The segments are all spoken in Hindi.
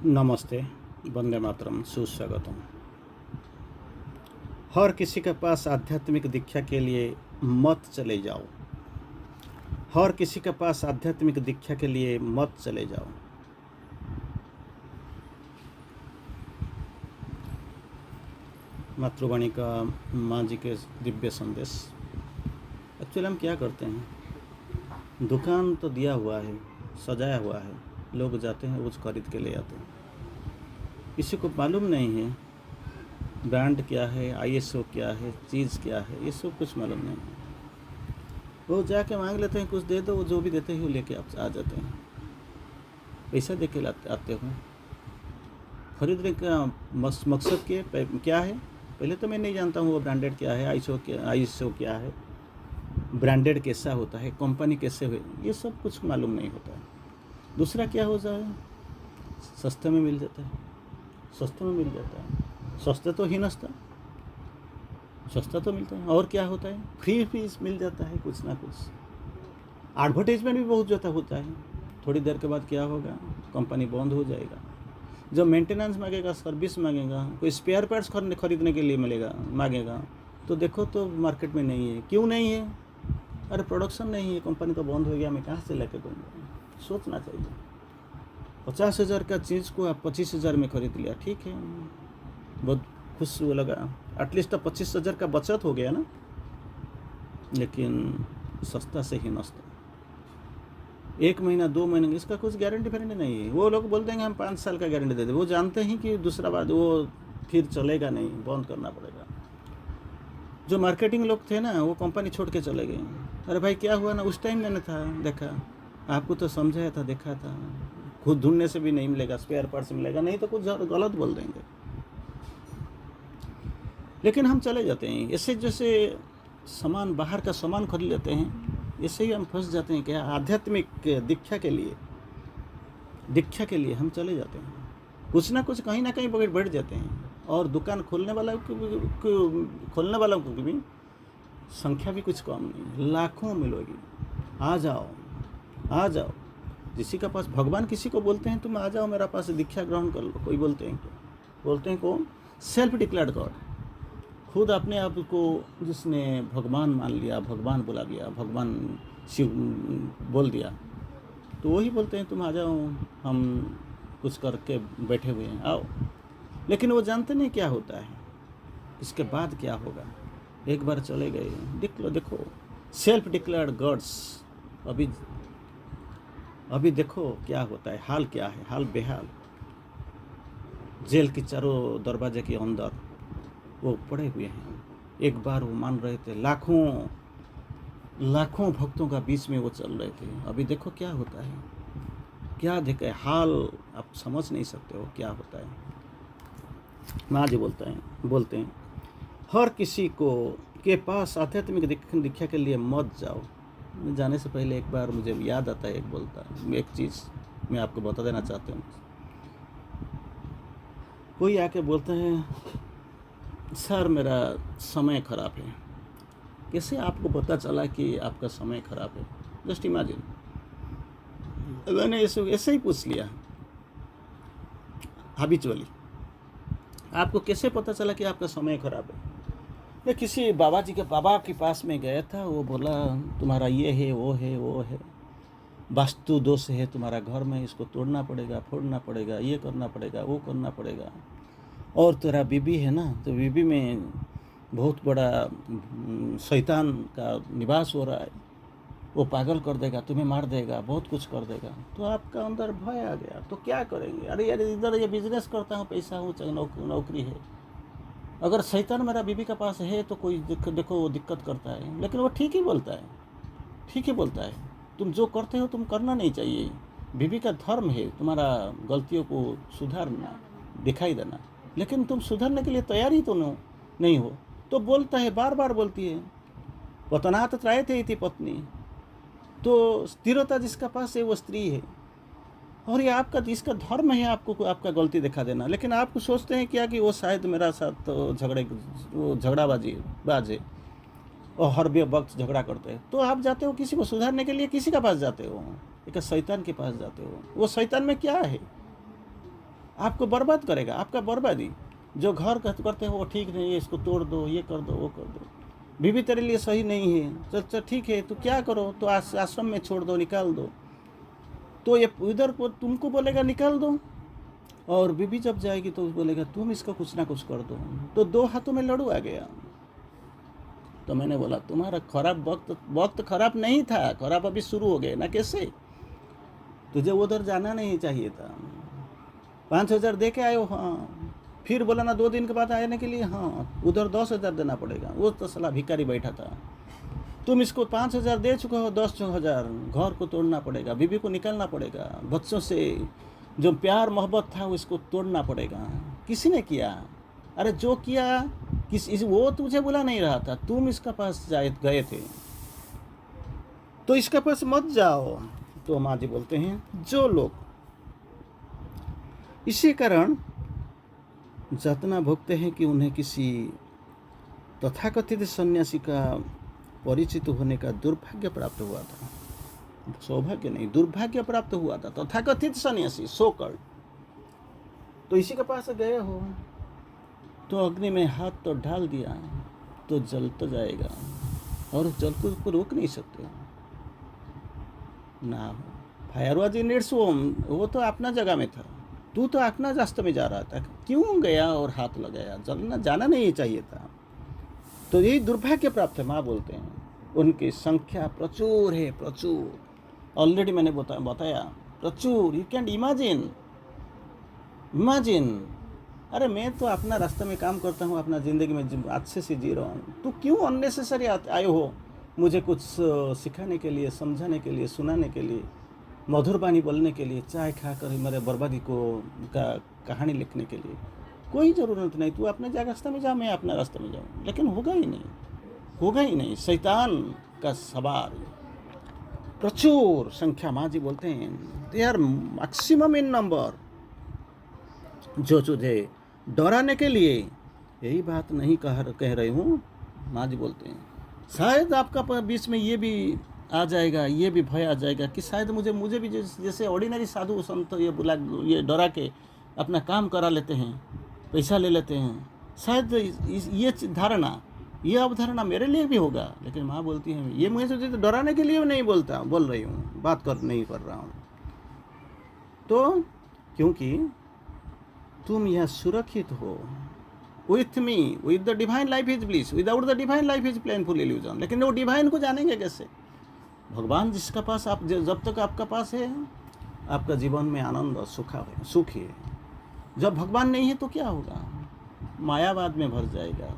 नमस्ते, वंदे मातरम, सुस्वागतम। हर किसी के पास आध्यात्मिक दीक्षा के लिए मत चले जाओ। हर किसी के पास आध्यात्मिक दीक्षा के लिए मत चले जाओ। मातृवाणी का माँ जी के दिव्य संदेश। एक्चुअली हम क्या करते हैं, दुकान तो दिया हुआ है, सजाया हुआ है, लोग जाते हैं, कुछ खरीद के ले आते हैं। किसी को मालूम नहीं है ब्रांड क्या है, आईएसओ क्या है, चीज़ क्या है, ये सब कुछ मालूम नहीं है। वो जाके मांग लेते हैं, कुछ दे दो, वो जो भी देते हैं वो लेके आप आ जाते हैं। पैसा दे के आते हो। खरीदने का मकसद क्या है? पहले तो मैं नहीं जानता हूँ वो ब्रांडेड क्या है, आईएसओ क्या है, ब्रांडेड कैसा होता है, कंपनी कैसे हुई, ये सब कुछ मालूम नहीं होता है। दूसरा क्या हो जाए, सस्ते में मिल जाता है, सस्ते में मिल जाता है। सस्ते तो ही नस्ता, सस्ता तो मिलता है। और क्या होता है, फ्री फीस मिल जाता है कुछ ना कुछ। एडवर्टाइजमेंट भी बहुत ज़्यादा होता है। थोड़ी देर के बाद क्या होगा, कंपनी बंद हो जाएगा। जब मेंटेनेंस मांगेगा, सर्विस मांगेगा, कोई स्पेयर पार्ट्स खरीदने के लिए मांगेगा, तो देखो तो मार्केट में नहीं है। क्यों नहीं है? अरे प्रोडक्शन नहीं है, कंपनी तो बंद हो गया, मैं कहाँ से लेके दूँगा। सोचना चाहिए। 50,000 का चीज़ को आप 25,000 में खरीद लिया, ठीक है, बहुत खुश वो लगा, एटलीस्ट 25,000 का बचत हो गया ना। लेकिन सस्ता से ही नस्ता। 1 महीना 2 महीने इसका कुछ गारंटी वारंटी नहीं है। वो लोग बोलते हैं हम 5 साल का गारंटी दे दें, वो जानते हैं कि दूसरा बात वो फिर चलेगा नहीं, बंद करना पड़ेगा। जो मार्केटिंग लोग थे ना, वो कंपनी छोड़ के चले गए। अरे भाई क्या हुआ ना, उस टाइम मैंने था देखा, आपको तो समझाया था, देखा था, खुद ढूंढने से भी नहीं मिलेगा, स्पेयर पार्ट्स मिलेगा नहीं तो कुछ गलत बोल देंगे। लेकिन हम चले जाते हैं ऐसे, जैसे सामान बाहर का सामान खरीद लेते हैं, ऐसे ही हम फंस जाते हैं। क्या आध्यात्मिक दीक्षा के लिए हम चले जाते हैं, कुछ ना कुछ कहीं ना कहीं बैठ जाते हैं। और दुकान खोलने वालों की भी संख्या भी कुछ कम नहीं, लाखों मिलेगी। आ जाओ। किसी का पास भगवान किसी को बोलते हैं तुम आ जाओ मेरा पास दीक्षा ग्रहण कर लो। कोई बोलते हैं कौन? Self declared God. खुद अपने आप को जिसने भगवान मान लिया, भगवान बुला लिया, भगवान शिव बोल दिया, तो वही बोलते हैं तुम आ जाओ, हम कुछ करके बैठे हुए हैं, आओ। लेकिन वो जानते नहीं क्या होता है, इसके बाद क्या होगा। एक बार चले गए, देखो सेल्फ डिक्लेयर्ड गॉड्स। अभी देखो क्या होता है, हाल क्या है, हाल बेहाल। जेल की चारों दरवाजे के अंदर वो पड़े हुए हैं। एक बार वो मान रहे थे, लाखों भक्तों का बीच में वो चल रहे थे। अभी देखो क्या होता है, क्या देखे हाल, आप समझ नहीं सकते हो क्या होता है। माँ जी बोलते हैं हर किसी को के पास आध्यात्मिक दीक्षा के लिए मत जाओ। जाने से पहले एक बार मुझे याद आता है, एक चीज़ मैं आपको बता देना चाहता हूँ। कोई आके बोलते हैं सर मेरा समय ख़राब है। कैसे आपको पता चला कि आपका समय ख़राब है? जस्ट इमेजिन, मैंने ऐसे ही पूछ लिया हैबिचुअली, आपको कैसे पता चला कि आपका समय ख़राब है? मैं किसी बाबा के पास में गया था, वो बोला तुम्हारा ये है, वो है, वास्तु दोष है तुम्हारा घर में, इसको तोड़ना पड़ेगा, फोड़ना पड़ेगा, ये करना पड़ेगा, वो करना पड़ेगा। और तेरा बीबी है ना, तो बीबी में बहुत बड़ा शैतान का निवास हो रहा है, वो पागल कर देगा, तुम्हें मार देगा, बहुत कुछ कर देगा। तो आपका अंदर भय आ गया, तो क्या करेंगे? अरे यार इधर ये बिजनेस करता हूँ, पैसा हो, चाहे नौकरी है, अगर शैतान मेरा बीबी के पास है तो कोई देखो वो दिक्कत करता है। लेकिन वो ठीक ही बोलता है, तुम जो करते हो तुम करना नहीं चाहिए। बीबी का धर्म है तुम्हारा गलतियों को सुधारना, दिखाई देना, लेकिन तुम सुधरने के लिए तैयार ही तो नहीं हो। तो बोलता है, बार बार बोलती है, पतनात् त्रायते इति पत्नी। तो स्थिरता जिसका पास है वो स्त्री है, और ये इसका धर्म है आपको आपका गलती दिखा देना। लेकिन आप सोचते हैं क्या कि वो शायद मेरा साथ तो झगड़ाबाज है और हर वक्त झगड़ा करते हैं। तो आप जाते हो किसी को सुधारने के लिए, किसी के पास जाते हो? एक शैतान के पास जाते हो। वो शैतान में क्या है? आपको बर्बाद करेगा, आपका बर्बादी। जो घर करते हो वो ठीक नहीं है, इसको तोड़ दो, ये कर दो, वो कर दो। बीवी तेरे लिए सही नहीं है, चल ठीक है, तो क्या करो, तो आश्रम में छोड़ दो, निकाल दो। तो ये इधर को तुमको बोलेगा निकाल दो, और बीवी जब जाएगी तो बोलेगा तुम इसका कुछ ना कुछ कर दो। तो दो हाथों में लड़ू आ गया। तो मैंने बोला तुम्हारा खराब वक्त खराब नहीं था, खराब अभी शुरू हो गए ना। कैसे? तुझे उधर जाना नहीं चाहिए था। 5,000 दे के आए हो, हाँ। फिर बोला ना 2 दिन के बाद आने के लिए, हाँ, उधर 10,000 देना पड़ेगा। वो तो साला भिखारी बैठा था। तुम इसको 5,000 दे चुके हो, 10,000 घर को तोड़ना पड़ेगा, बीवी को निकालना पड़ेगा, बच्चों से जो प्यार मोहब्बत था उसको तोड़ना पड़ेगा। किसी ने किया? अरे जो किया वो तुझे बुला नहीं रहा था, तुम इसका पास गए थे, तो इसका पास मत जाओ। तो माँ जी बोलते हैं जो लोग इसी कारण यातना भोगते हैं कि उन्हें किसी तथाकथित सन्यासी का परिचित होने का दुर्भाग्य प्राप्त हुआ था, सौभाग्य नहीं, दुर्भाग्य प्राप्त हुआ था, तथाकथित सन्यासी सोकल, तो इसी के पास गए हो तो अग्नि में हाथ तो डाल दिया तो जल तो जाएगा, और जल को रोक नहीं सकते ना। फायरवाज इन इट्स होम, वो तो अपना जगह में था, तू तो अपना रास्ते में जा रहा था, क्यों गया और हाथ लगाया? जलना जाना नहीं चाहिए था। तो यही दुर्भाग्य प्राप्त है। माँ बोलते हैं उनकी संख्या प्रचुर है, प्रचुर। ऑलरेडी मैंने बताया प्रचुर। You can imagine. अरे मैं तो अपना रास्ते में काम करता हूँ, अपना ज़िंदगी में अच्छे से जी रहा हूँ, तो क्यों अननेसेसरी आए हो मुझे कुछ सिखाने के लिए, समझाने के लिए, सुनाने के लिए, मधुर वाणी बोलने के लिए, चाय खाकर मेरे बर्बादी का कहानी लिखने के लिए? कोई ज़रूरत नहीं। तू अपने रास्ते में जा, मैं अपना रास्ते में जाऊँ। लेकिन होगा ही नहीं। शैतान का सवार प्रचुर संख्या। माँ जी बोलते हैं they are maximum in number, जो तुझे डराने के लिए यही बात नहीं कह रही हूँ। माँ जी बोलते हैं शायद आपका बीच में ये भी आ जाएगा, ये भी भय आ जाएगा कि शायद मुझे भी जैसे ऑर्डिनरी साधु संत ये डरा के अपना काम करा लेते हैं, पैसा ले लेते हैं, शायद ये धारणा, ये अवधारणा मेरे लिए भी होगा। लेकिन माँ बोलती है ये मुझे तो डराने के लिए नहीं बोल रही हूँ, नहीं कर रहा हूँ। तो क्योंकि तुम यह सुरक्षित हो। With me, with the divine life is bliss, without the divine life is painful illusion. लेकिन वो डिवाइन को जानेंगे कैसे? भगवान जिसका पास आप, जब तक आपका पास है आपका जीवन में आनंद और सुख है। जब भगवान नहीं है तो क्या होगा? मायावाद में भर जाएगा,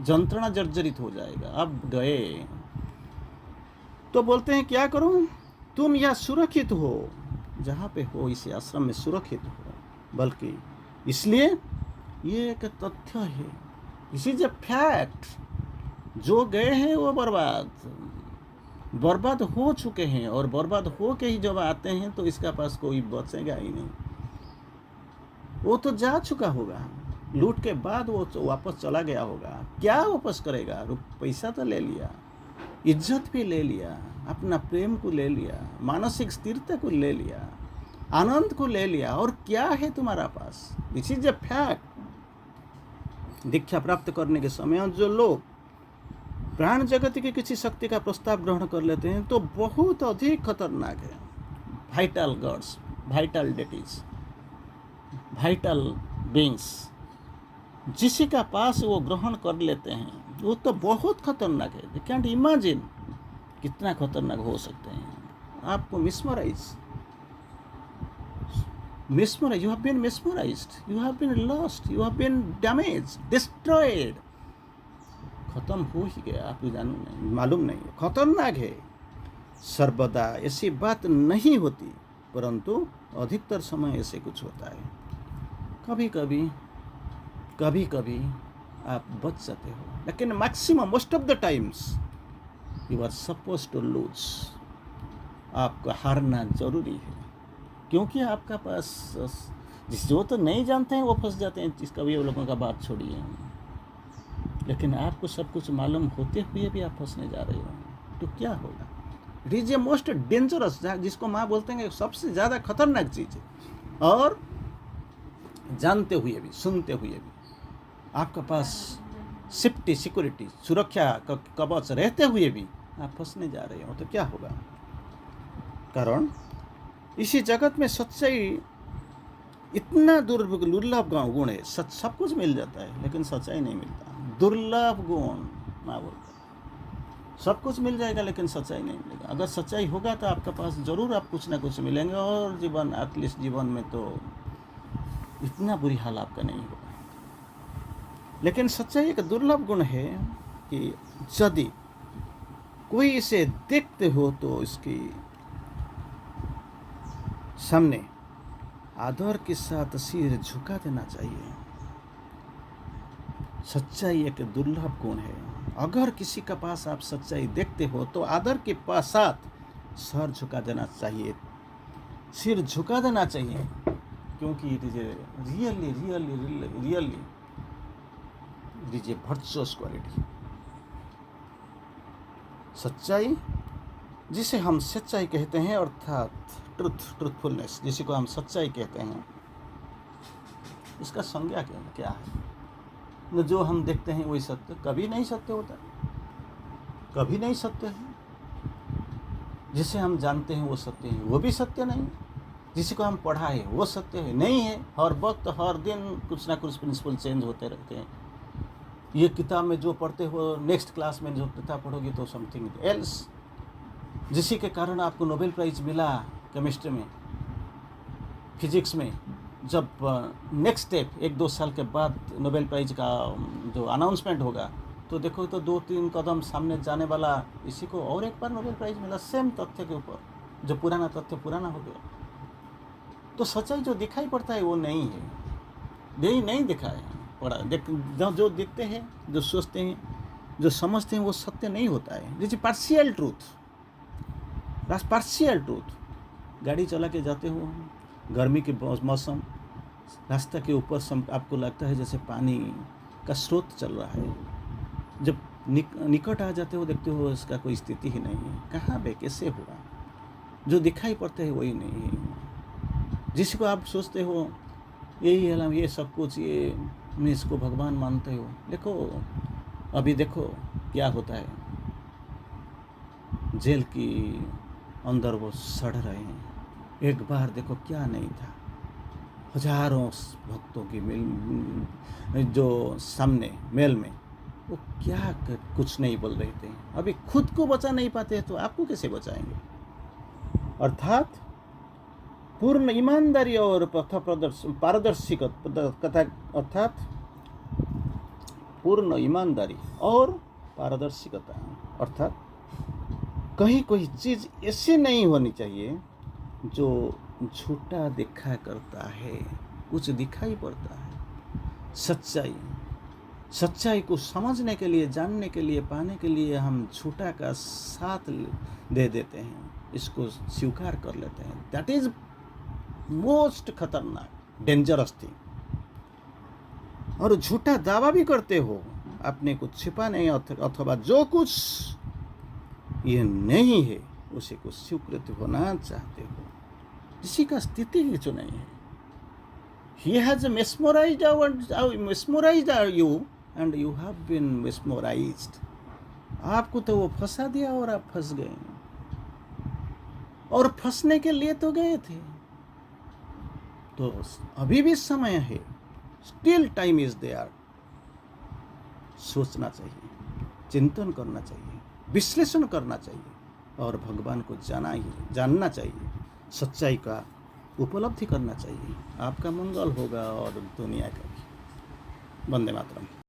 जंत्रणा जर्जरित हो जाएगा। अब गए तो बोलते हैं क्या करो? तुम यह सुरक्षित हो, जहाँ पे हो इस आश्रम में सुरक्षित हो। बल्कि इसलिए ये एक तथ्य है, दिस इज अ फैक्ट। जो गए हैं वो बर्बाद हो चुके हैं, और बर्बाद हो के ही जब आते हैं तो इसका पास कोई बचेगा ही नहीं। वो तो जा चुका होगा, लूट के बाद वो वापस चला गया होगा। क्या वापस करेगा? पैसा तो ले लिया, इज्जत भी ले लिया, अपना प्रेम को ले लिया, मानसिक स्थिरता को ले लिया, आनंद को ले लिया, और क्या है तुम्हारा पास? This is a fact. दीक्षा प्राप्त करने के समय जो लोग प्राण जगत की किसी शक्ति का प्रस्ताव ग्रहण कर लेते हैं तो बहुत अधिक खतरनाक है। Vital gods, vital deities, vital beings, जिसी का पास वो ग्रहण कर लेते हैं वो तो बहुत खतरनाक है। यू कैंट इमेजिन कितना खतरनाक हो सकते हैं। आपको mesmerized, you have been mesmerized, you have been lost, you have been damaged, destroyed। खत्म हो ही गया, आपको मालूम नहीं है। खतरनाक है। सर्वदा ऐसी बात नहीं होती, परंतु अधिकतर समय ऐसे कुछ होता है। कभी कभी आप बच जाते हो, लेकिन maximum most of the times you are suppose to lose. आपको हारना जरूरी है, क्योंकि आपका पास जो तो नहीं जानते हैं वो फंस जाते हैं। जिसका भी वो लोगों का बात छोड़िए, लेकिन आपको सब कुछ मालूम होते हुए भी आप फंसने जा रहे हो तो क्या होगा? It is a most dangerous, जिसको माँ बोलते हैं सबसे ज़्यादा खतरनाक चीज़ है। और जानते हुए भी, सुनते हुए भी, आपका पास सेफ्टी, सिक्योरिटी, सुरक्षा का कवच रहते हुए भी आप फंसने जा रहे हो तो क्या होगा? कारण इसी जगत में सच्चाई इतना दुर्लभ गुण है। सच सब कुछ मिल जाता है लेकिन सच्चाई नहीं मिलता। दुर्लभ गुण ना बोलता, सब कुछ मिल जाएगा लेकिन सच्चाई नहीं मिलेगा। अगर सच्चाई होगा तो आपके पास जरूर आप कुछ ना कुछ मिलेंगे और जीवन, एटलीस्ट जीवन में तो इतना बुरी हाल आपका नहीं होगा। लेकिन सच्चाई एक दुर्लभ गुण है कि यदि कोई इसे देखते हो तो इसकी सामने आदर के साथ सिर झुका देना चाहिए। सच्चाई एक दुर्लभ गुण है। अगर किसी के पास आप सच्चाई देखते हो तो आदर के साथ सर झुका देना चाहिए, सिर झुका देना चाहिए, क्योंकि it is really really really it is a virtuous quality. सच्चाई जिसे हम सच्चाई कहते हैं, अर्थात ट्रूथफुलनेस जिसे को हम सच्चाई कहते हैं, इसका संज्ञा क्या है? न जो हम देखते हैं वही सत्य, कभी नहीं सत्य होता, कभी नहीं सत्य है। जिसे हम जानते हैं वो सत्य है, वो भी सत्य नहीं। जिसे को हम पढ़ा है वो सत्य है नहीं है। हर वक्त हर दिन कुछ ना कुछ प्रिंसिपल चेंज होते रहते हैं। ये किताब में जो पढ़ते हो, नेक्स्ट क्लास में जो किताब पढ़ोगे तो समथिंग एल्स। जिसी के कारण आपको नोबेल प्राइज़ मिला केमिस्ट्री में, फिजिक्स में, जब नेक्स्ट स्टेप 1-2 साल के बाद नोबेल प्राइज़ का जो अनाउंसमेंट होगा तो देखो तो 2-3 कदम सामने जाने वाला इसी को और एक बार नोबेल प्राइज़ मिला सेम तथ्य के ऊपर, जो पुराना तथ्य पुराना हो गया। तो सच्चाई जो दिखाई पड़ता है वो नहीं है, यही नहीं दिखा है पड़ा। जो देखते हैं, जो सोचते हैं, जो समझते हैं वो सत्य नहीं होता है। जैसे पार्शियल ट्रूथ। गाड़ी चला के जाते हो, गर्मी के मौसम, रास्ता के ऊपर आपको लगता है जैसे पानी का स्रोत चल रहा है। जब निकट आ जाते हो देखते हो इसका कोई स्थिति ही नहीं है, कहाँ पे कैसे हुआ। जो दिखाई पड़ते हैं वही नहीं है। जिसको आप सोचते हो यही है, ये सब कुछ, ये मैं इसको भगवान मानते हो, देखो अभी देखो क्या होता है। जेल की अंदर वो सड़ रहे हैं। एक बार देखो क्या नहीं था, हजारों भक्तों की मिल जो सामने मेल में वो क्या कुछ नहीं बोल रहे थे। अभी खुद को बचा नहीं पाते तो आपको कैसे बचाएंगे? अर्थात पूर्ण ईमानदारी और पारदर्शिता, अर्थात पूर्ण ईमानदारी और पारदर्शिता, अर्थात कहीं कोई चीज़ ऐसी नहीं होनी चाहिए जो झूठा दिखा करता है, कुछ दिखाई पड़ता है। सच्चाई को समझने के लिए, जानने के लिए, पाने के लिए हम झूठा का साथ दे देते हैं, इसको स्वीकार कर लेते हैं। दैट इज मोस्ट खतरनाक, डेंजरस थिंग। और झूठा दावा भी करते हो, अपने को छिपाने अथवा जो कुछ ये नहीं है उसे को स्वीकृत होना चाहते हो, किसी का स्थिति ही जो नहीं है। He has mesmerized you and you have been mesmerized. आपको तो वो फंसा दिया और आप फंस गए, और फंसने के लिए तो गए थे। तो अभी भी समय है, स्टिल टाइम इज देयर। सोचना चाहिए, चिंतन करना चाहिए, विश्लेषण करना चाहिए और भगवान को जानना चाहिए, सच्चाई का उपलब्धि करना चाहिए। आपका मंगल होगा और दुनिया का भी। वंदे मातरम।